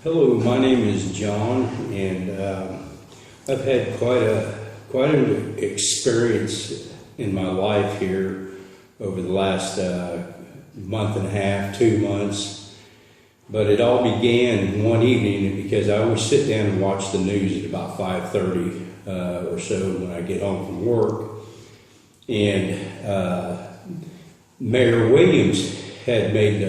Hello, my name is John, and I've had quite an experience in my life here over the last month and a half, 2 months. But it all began one evening because I always sit down and watch the news at about 5:30 or so when I get home from work, and Mayor Williams had made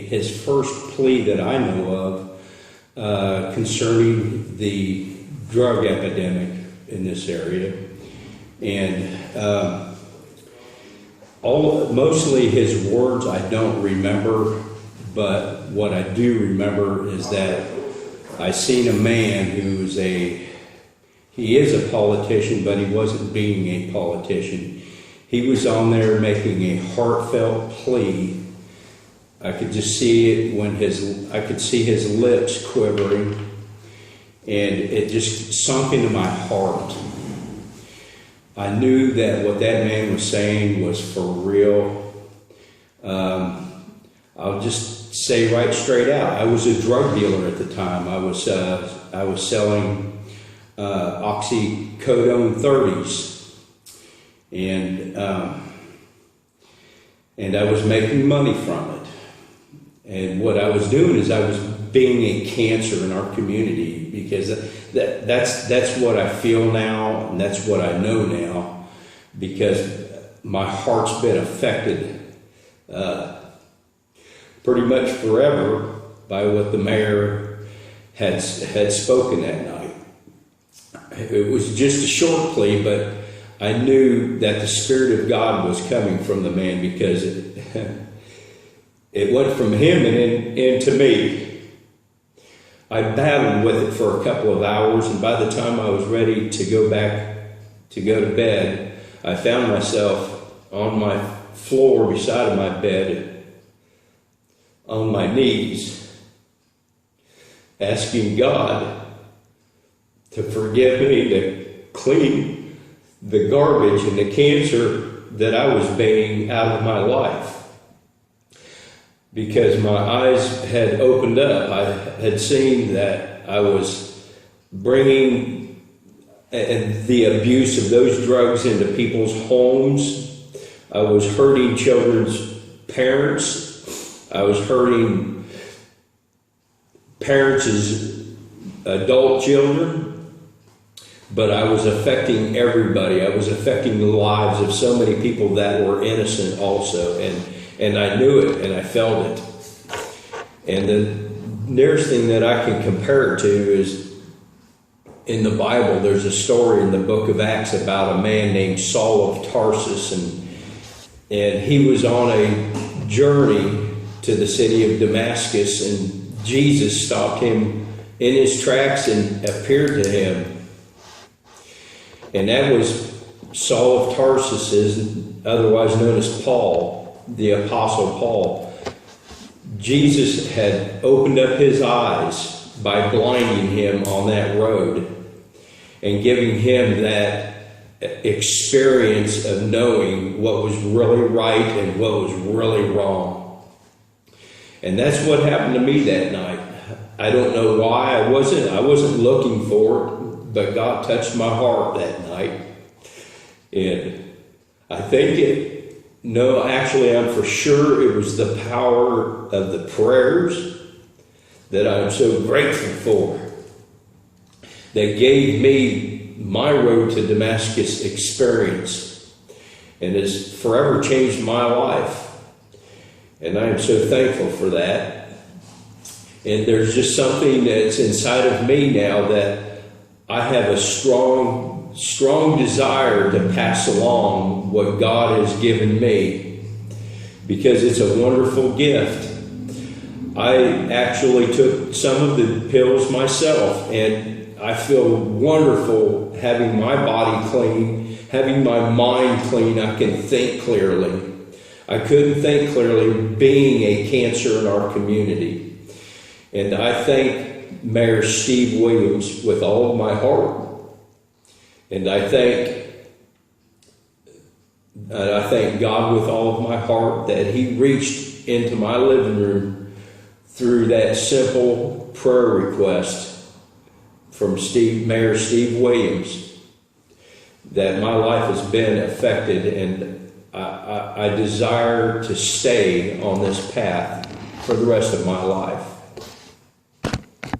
his first plea that I know of concerning the drug epidemic in this area, and mostly his words I don't remember, but what I do remember is that I seen a man he is a politician, but he wasn't being a politician. He was on there making a heartfelt plea. I could just see it I could see his lips quivering, and it just sunk into my heart. I knew that what that man was saying was for real. I'll just say right straight out, I was a drug dealer at the time. I was selling oxycodone 30s. And I was making money from it. And what I was doing is I was being a cancer in our community, because that's what I feel now, and that's what I know now, because my heart's been affected pretty much forever by what the mayor had spoken that night. It was just a short plea, but I knew that the Spirit of God was coming from the man, because it went from him and into me. I battled with it for a couple of hours, and by the time I was ready to go to bed, I found myself on my floor beside my bed, on my knees, asking God to forgive me, to clean the garbage and the cancer that I was banging out of my life, because my eyes had opened up. I had seen that I was bringing the abuse of those drugs into people's homes. I was hurting children's parents. I was hurting parents' adult children. But I was affecting everybody. I was affecting the lives of so many people that were innocent also. And I knew it, and I felt it. And the nearest thing that I can compare it to is in the Bible. There's a story in the book of Acts about a man named Saul of Tarsus. And he was on a journey to the city of Damascus. And Jesus stopped him in his tracks and appeared to him. And that was Saul of Tarsus, otherwise known as Paul, the Apostle Paul. Jesus had opened up his eyes by blinding him on that road and giving him that experience of knowing what was really right and what was really wrong. And that's what happened to me that night. I don't know why. I wasn't looking for it. But God touched my heart that night. And I'm for sure it was the power of the prayers that I'm so grateful for, that gave me my road to Damascus experience, and has forever changed my life. And I am so thankful for that. And there's just something that's inside of me now that I have a strong desire to pass along what God has given me, because it's a wonderful gift. I actually took some of the pills myself, and I feel wonderful having my body clean, having my mind clean. I can think clearly. I couldn't think clearly being a cancer in our community. And I thank Mayor Steve Williams with all of my heart, and I thank God with all of my heart that he reached into my living room through that simple prayer request from Mayor Steve Williams, that my life has been affected, and I desire to stay on this path for the rest of my life.